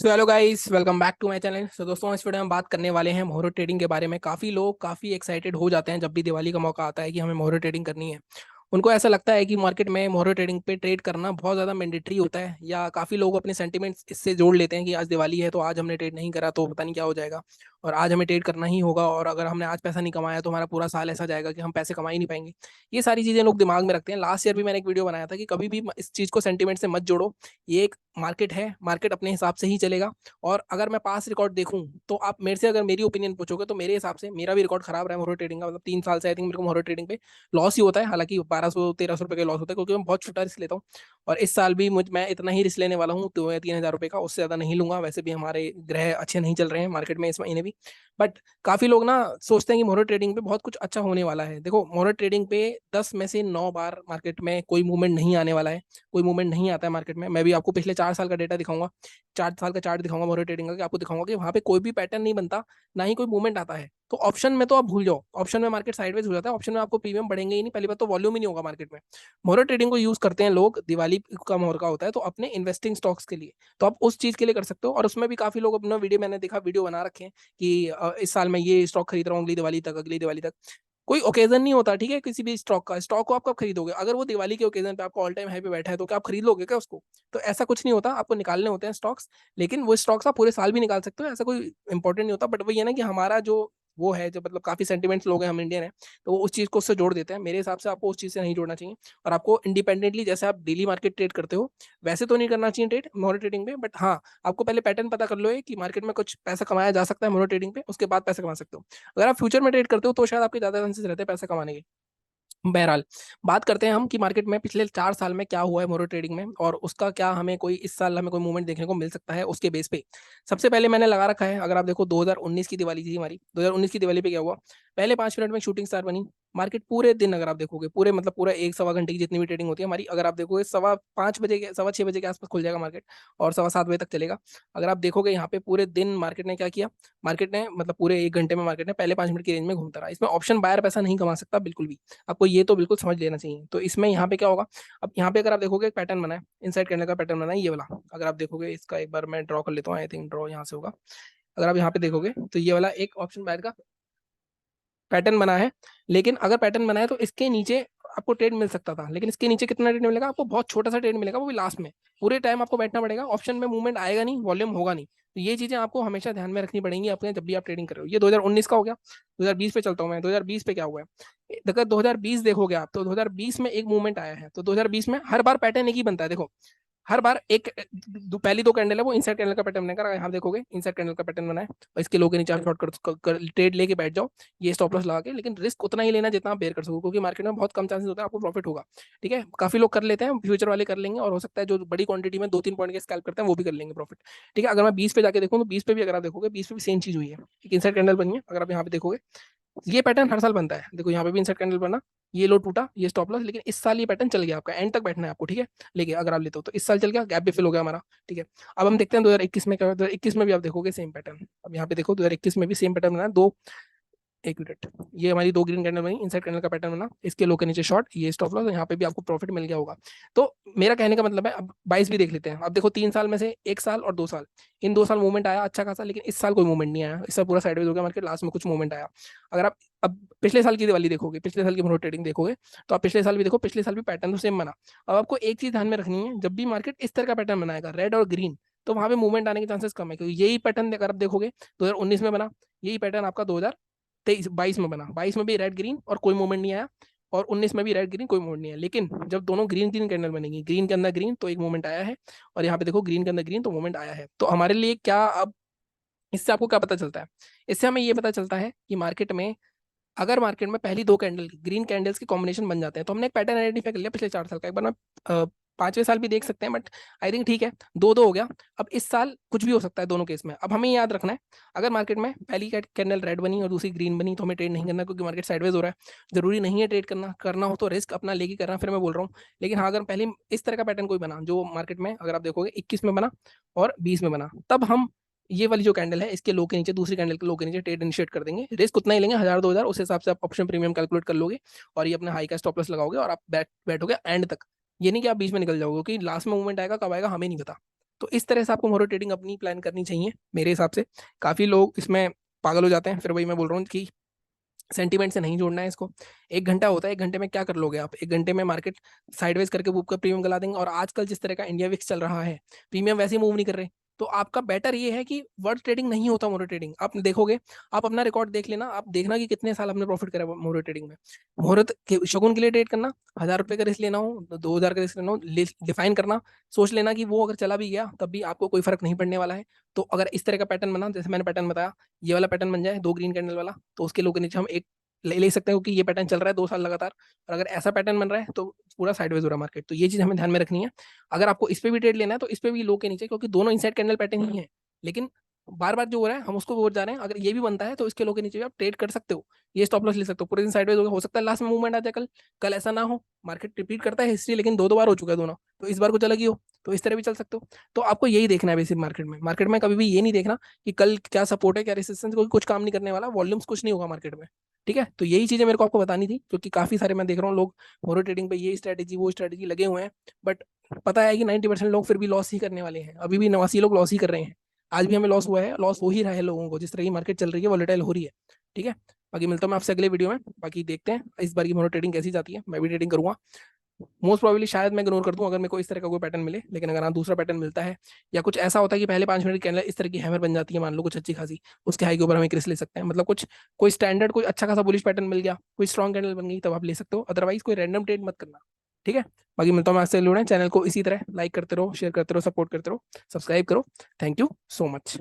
So hello guys, welcome back to my channel. So दोस्तों, इस video में हम बात करने वाले हैं मोहरो ट्रेडिंग के बारे में। काफ़ी लोग काफ़ी एक्साइटेड हो जाते हैं जब भी दिवाली का मौका आता है कि हमें मोहरो ट्रेडिंग करनी है। उनको ऐसा लगता है कि मार्केट में मोहरो ट्रेडिंग पे ट्रेड करना बहुत ज़्यादा मैंडेटरी होता है, या काफ़ी लोग अपने सेंटिमेंट्स इससे जोड़ लेते हैं कि आज दिवाली है तो आज हमने ट्रेड नहीं करा तो पता नहीं क्या हो जाएगा, और आज हमें ट्रेड करना ही होगा, और अगर हमने आज पैसा नहीं कमाया तो हमारा पूरा साल ऐसा जाएगा कि हम पैसे कमा ही नहीं पाएंगे। ये सारी चीज़ें लोग दिमाग में रखते हैं। लास्ट ईयर भी मैंने एक वीडियो बनाया था कि कभी भी इस चीज़ को सेंटिमेंट से मत जोड़ो। ये एक मार्केट है, मार्केट अपने हिसाब से ही चलेगा। और अगर मैं पास रिकॉर्ड देखूं तो आप मेरे से अगर मेरी ओपिनियन पूछोगे तो मेरे हिसाब से मेरा भी रिकॉर्ड खराब रहा है मोहरो ट्रेडिंग का। मतलब 3 साल से आई थिंक मेरे को मोहरो ट्रेडिंग पे लॉस ही होता है। हालांकि 1200-1300 रुपए का लॉस होता है क्योंकि मैं बहुत छोटा रिस्क लेता हूँ। और इस साल भी मैं इतना ही रिस्क लेने वाला हूँ, 2 या 3 हज़ार रुपए का, उससे ज्यादा नहीं लूंगा। वैसे भी हमारे ग्रह अच्छे नहीं चल रहे हैं मार्केट में इस महीने भी। बट काफी लोग ना सोचते हैं कि मोहरो ट्रेडिंग पे बहुत कुछ अच्छा होने वाला है। देखो, मोहरो ट्रेडिंग पे 10 में से 9 बार मार्केट में कोई मूवमेंट नहीं आने वाला है। कोई मूवमेंट नहीं आता है मार्केट में। मैं भी आपको पिछले 4 साल का डेटा दिखाऊंगा, 4 साल का चार्ट दिखाऊंगा मोहरो ट्रेडिंग का, कि आपको दिखाऊंगा कि वहां पे कोई भी पैटर्न नहीं बनता, ना ही कोई मूवमेंट आता है। तो ऑप्शन में तो आप भूल जाओ, ऑप्शन में मार्केट साइडवेज हो जाता है। ऑप्शन में आपको प्रीमियम बढ़ेंगे ही नहीं, पहली बात तो वॉल्यूम ही नहीं होगा मार्केट में। मोहरो ट्रेडिंग को यूज करते हैं लोग, दिवाली का मोहर का होता है तो अपने इन्वेस्टिंग स्टॉक्स के लिए। तो आप उस चीज के लिए कर सकते हो। और उसमें भी काफी लोग अपना वीडियो, मैंने देखा वीडियो बना रखे हैं कि इस साल मैं ये स्टॉक खरीद रहा हूँ अगली दिवाली तक, अगली दिवाली तक। कोई ओकेजन नहीं होता, ठीक है, किसी भी स्टॉक का। स्टॉक को आप कब खरीदोगे? अगर वो दिवाली के ओकेजन पे आपको ऑल टाइम हाई पे बैठा है तो क्या आप खरीद लोगे क्या उसको? तो ऐसा कुछ नहीं होता, आपको निकालने होते हैं स्टॉक्स। लेकिन वो स्टॉक्स आप पूरे साल भी निकाल सकते हो, ऐसा कोई इंपॉर्टेंट नहीं होता। बट वही है ना कि हमारा जो वो है, जो मतलब काफी सेंटिमेंट्स लोग हैं, हम इंडियन हैं, तो वो उस चीज को उससे जोड़ देते हैं। मेरे हिसाब से आपको उस चीज से नहीं जोड़ना चाहिए। और आपको इंडिपेंडेंटली, जैसे आप डेली मार्केट ट्रेड करते हो वैसे तो नहीं करना चाहिए ट्रेड मोहर ट्रेडिंग में। बट हाँ, आपको पहले पैटर्न पता कर लो है कि मार्केट में कुछ पैसा कमाया जा सकता है मोहर ट्रेडिंग पे, उसके बाद पैसा कमा सकते हो। अगर आप फ्यूचर में ट्रेड करते हो तो शायद आपके ज्यादा चांसेस रहते हैं पैसा कमाने के। बहरहाल, बात करते हैं हम कि मार्केट में पिछले 4 साल में क्या हुआ है मोरो ट्रेडिंग में, और उसका क्या हमें कोई इस साल हमें कोई मूवमेंट देखने को मिल सकता है उसके बेस पे। सबसे पहले मैंने लगा रखा है, अगर आप देखो 2019 की दिवाली थी हमारी, 2019 की दिवाली पे क्या हुआ? पहले 5 मिनट में शूटिंग स्टार बनी मार्केट। पूरे दिन अगर आप देखोगे, पूरे मतलब पूरा एक सवा घंटे की जितनी भी ट्रेडिंग होती है हमारी, अगर आप देखोगे 5:15 बजे के, 6:15 बजे के आसपास खुल जाएगा मार्केट, और 7:15 बजे तक चलेगा। अगर आप देखोगे यहाँ पे पूरे दिन मार्केट ने क्या किया, मार्केट ने मतलब पूरे 1 घंटे में मार्केट ने पहले 5 मिनट की रेंज में घूमता रहा। इसमें ऑप्शन बायर पैसा नहीं कमा सकता बिल्कुल भी, आपको ये तो बिल्कुल समझ लेना चाहिए। तो इसमें यहाँ पे क्या होगा? अब यहाँ पे अगर आप देखोगे एक पैटर्न बना है, इनसाइड कैंडल का पैटर्न बना है ये वाला। अगर आप देखोगे इसका, एक बार मैं ड्रॉ कर लेता हूँ, आई थिंक ड्रॉ यहाँ से होगा। अगर आप यहाँ पे देखोगे तो ये वाला एक ऑप्शन बायर का पैटर्न बना है। लेकिन अगर पैटर्न बना है तो इसके नीचे आपको ट्रेड मिल सकता था, लेकिन इसके नीचे कितना ट्रेड मिलेगा आपको? बहुत छोटा सा ट्रेड मिलेगा, वो भी लास्ट में। पूरे टाइम आपको बैठना पड़ेगा, ऑप्शन में मूवमेंट आएगा नहीं, वॉल्यूम होगा नहीं। तो ये चीजें आपको हमेशा ध्यान में रखनी पड़ेंगी अपने, जब भी आप ट्रेडिंग कर रहे हो। ये 2019 का हो गया। 2020 पे चलता हूँ मैं। 2020 पे क्या हुआ है? अगर 2020 देखोगे आप तो 2020 में एक मूवमेंट आया है। तो 2020 में हर बार पैटर्न एक ही बनता है। देखो, हर बार एक पहली 2 कैंडल है वो इनसाइड कैंडल का पैटर्न बनेगा। यहाँ देखोगे इनसाइड कैंडल का पैटर्न बना है, और इसके लो के नीचे आप शॉर्ट कर ट्रेड लेके बैठ जाओ, ये स्टॉप लॉस लगा के। लेकिन रिस्क उतना ही लेना जितना आप बेयर कर सको, क्योंकि मार्केट में बहुत कम चांसेस होता है आपको प्रॉफिट होगा। ठीक है, काफी लोग कर लेते हैं, फ्यूचर वाले कर लेंगे, और हो सकता है जो बड़ी क्वांटिटी में 2-3 पॉइंट के स्कैल्प करते हैं वो भी कर लेंगे प्रॉफिट। ठीक है, अगर मैं 20 पे जाके देखूँ तो 20 पे भी अगर आप देखोगे, 20 पे भी सेम चीज हुई है। एक इनसाइड कैंडल बनी है, अगर आप यहाँ पे देखोगे ये पैटर्न हर साल बनता है। देखो यहाँ पे भी इंसर्ट कैंडल बना, ये लो टूटा, ये स्टॉप लॉस। लेकिन इस साल ये पैटर्न चल गया, आपका एंड तक बैठना है आपको। ठीक है, लेकिन अगर आप लेते हो तो इस साल चल गया, गैप भी फिल हो गया हमारा। ठीक है, अब हम देखते हैं 2021 में क्या हुआ। 2021 में भी आप देखोगे सेम पैटर्न। अब यहाँ पे देखो 2021 में भी सेम पैटर्न बना, दो, एक मिनट, ये हमारी 2 ग्रीन कैंडल बनी, इनसाइड कैंडल का पैटर्न बना, इसके लो के नीचे शॉर्ट, ये स्टॉप लॉस, यहाँ पे भी आपको प्रॉफिट मिल गया होगा। तो मेरा कहने का मतलब है, अब 22 भी देख लेते हैं। अब देखो 3 साल में से 1 साल और 2 साल, इन 2 साल मूवमेंट आया अच्छा खासा, लेकिन इस साल कोई मूवमेंट नहीं आया। इस साल पूरा साइडवेज हो गया मार्केट, लास्ट में कुछ मूवमेंट आया। अगर आप अब पिछले साल की दिवाली देखोगे, पिछले साल की मोनो ट्रेडिंग देखोगे, तो आप पिछले साल भी देखो, पिछले साल भी पैटर्न तो सेम बना। अब आपको एक चीज ध्यान में रखनी है, जब भी मार्केट इस तरह का पैटर्न बनाएगा, रेड और ग्रीन, तो वहां पे मूवमेंट आने के चांसेस कम है, क्योंकि यही पैटर्न अगर आप देखोगे 2019 में बना, यही पैटर्न आपका 2023 22 में बना। 22 में भी रेड ग्रीन और कोई मूवमेंट नहीं आया, और 19 में भी रेड ग्रीन कोई मूवमेंट नहीं है। लेकिन जब दोनों ग्रीन ग्रीन कैंडल बनेंगी, ग्रीन के अंदर ग्रीन, तो एक मूवमेंट आया है, और यहाँ पे देखो ग्रीन के अंदर ग्रीन, तो मूवमेंट आया है। तो हमारे लिए क्या अब इससे आपको क्या पता चलता है? इससे हमें ये पता चलता है कि मार्केट में, अगर मार्केट में पहली 2 कैंडल ग्रीन कैंडल्स के कॉम्बिनेशन बन जाते हैं, तो हमने एक पैटर्न आइडेंटिफाई कर लिया पिछले 4 साल का। एक बार मैं 5वें साल भी देख सकते हैं, बट आई थिंक ठीक है, दो दो हो गया। अब इस साल कुछ भी हो सकता है दोनों केस में। अब हमें याद रखना है, अगर मार्केट में पहली कैंडल रेड बनी और दूसरी ग्रीन बनी, तो हमें ट्रेड नहीं करना, क्योंकि मार्केट साइडवेज हो रहा है। जरूरी नहीं है ट्रेड करना, करना हो तो रिस्क अपना लेके करना, फिर मैं बोल रहा हूँ। लेकिन हाँ, अगर पहले इस तरह का पैटर्न कोई बना, जो मार्केट में अगर आप देखोगे 21 में बना और 20 में बना, तब हम ये वाली जो कैंडल है इसके लो के नीचे, दूसरी कैंडल के लो के नीचे ट्रेड इनिशिएट कर देंगे। रिस्क उतना ही लेंगे, 1000-2000, उस हिसाब से आप ऑप्शन प्रीमियम कैलकुलेट कर लोगे, और ये अपने हाई का स्टॉप लॉस लगाओगे, और आप बैठोगे एंड तक। ये नहीं कि आप बीच में निकल जाओगे, क्योंकि लास्ट में मूवमेंट आएगा, कब आएगा हमें नहीं पता। तो इस तरह से आपको मोरो ट्रेडिंग अपनी प्लान करनी चाहिए मेरे हिसाब से। काफ़ी लोग इसमें पागल हो जाते हैं, फिर वही मैं बोल रहा हूँ कि सेंटीमेंट से नहीं जोड़ना है इसको। 1 घंटा होता है, 1 घंटे में क्या कर लोगे आप? 1 घंटे में मार्केट साइडवेज करके ऊपर प्रीमियम गला देंगे, और आजकल जिस तरह का इंडिया विक्स चल रहा है, प्रीमियम वैसे ही मूव नहीं कर रहे। तो आपका बेटर ये है कि वर्ड ट्रेडिंग नहीं होता मोरो ट्रेडिंग। आप देखोगे, आप अपना रिकॉर्ड देख लेना, आप देखना कि कितने साल आपने प्रॉफिट करा मोरो ट्रेडिंग में। मुहूर्त के शगुन के लिए ट्रेड करना, 1,000 रुपए का रिस्क लेना हो, 2,000 का रिस्क लेना हो, डिफाइन करना, सोच लेना कि वो अगर चला भी गया तब भी आपको कोई फर्क नहीं पड़ने वाला है। तो अगर इस तरह का पैटर्न बना, जैसे मैंने पैटर्न बताया, ये वाला पैटर्न बन जाए 2 ग्रीन कैंडल वाला, तो उसके लोग के नीचे हम एक ले सकते हैं, क्योंकि ये पैटर्न चल रहा है 2 साल लगातार। और अगर ऐसा पैटर्न बन रहा है तो पूरा साइडवेज हो रहा है मार्केट। तो ये चीज हमें ध्यान में रखनी है। अगर आपको इस पे भी ट्रेड लेना है तो इस पे भी लो के नीचे, क्योंकि दोनों इनसाइड कैंडल पैटर्न ही है, लेकिन बार बार जो हो रहा है हम उसको बोल जा रहे हैं। अगर ये भी बनता है तो इसके लो के नीचे भी आप ट्रेड कर सकते हो, ये स्टॉप लॉस ले सकते हो। पूरे दिन साइडवेज हो सकता है लास्ट में मूवमेंट आ जाए कल। कल ऐसा ना हो, मार्केट रिपीट करता है हिस्ट्री, लेकिन दो दो बार हो चुका है दोनों, तो इस बार कुछ अलग ही हो, तो इस तरह भी चल सकते हो। तो आपको यही देखना है बेसिक मार्केट में कभी भी ये नहीं देखना कि कल क्या सपोर्ट है क्या रेसिस्टेंस, क्योंकि कुछ काम नहीं करने वाला, वॉल्यूम्स कुछ नहीं होगा मार्केट में। ठीक है, तो यही चीजें मेरे को आपको बतानी थी, क्योंकि काफी सारे मैं देख रहा हूँ लोग मोरो ट्रेडिंग पे ये स्ट्रेटेजी वो स्ट्रेटेजी लगे हुए हैं, बट पता है कि 90% लोग फिर भी लॉस ही करने वाले हैं। अभी भी 89 लोग लॉस ही कर रहे हैं। आज भी हमें लॉस हुआ है, लॉस हो ही रहा है लोगों को, जिस तरह की मार्केट चल रही है, वॉलेटाइल हो रही है। ठीक है, बाकी मिलता हूँ मैं आपसे अगले वीडियो में। बाकी देखते हैं इस बार की मोनो ट्रेडिंग कैसी जाती है, मैं भी ट्रेडिंग करूंगा। मोस्ट प्रोबेबली शायद मैं इग्नोर कर दूं अगर मेरे को इस तरह का कोई पैटर्न मिले, लेकिन अगर हाँ दूसरा पैटर्न मिलता है, या कुछ ऐसा होता है कि पहले 5 मिनट की कैंडल इस तरह की हैमर बन जाती है, मान लो कुछ अच्छी खासी, उसके हाई के ऊपर हम एक रिस्क ले सकते हैं। मतलब कुछ कोई स्टैंडर्ड कोई अच्छा खासा बुलिश पैटर्न मिल गया, कोई स्ट्रॉन्ग कैंडल बन गई, तब आप ले सकते हो। अदरवाइज कोई रैंडम ट्रेड मत करना। ठीक है, बाकी मिलता हूँ मैं आपसे जुड़े, चैनल को इसी तरह लाइक करते रहो, शेयर करते रहो, सपोर्ट करते रहो, सब्सक्राइब करो। Thank you so much.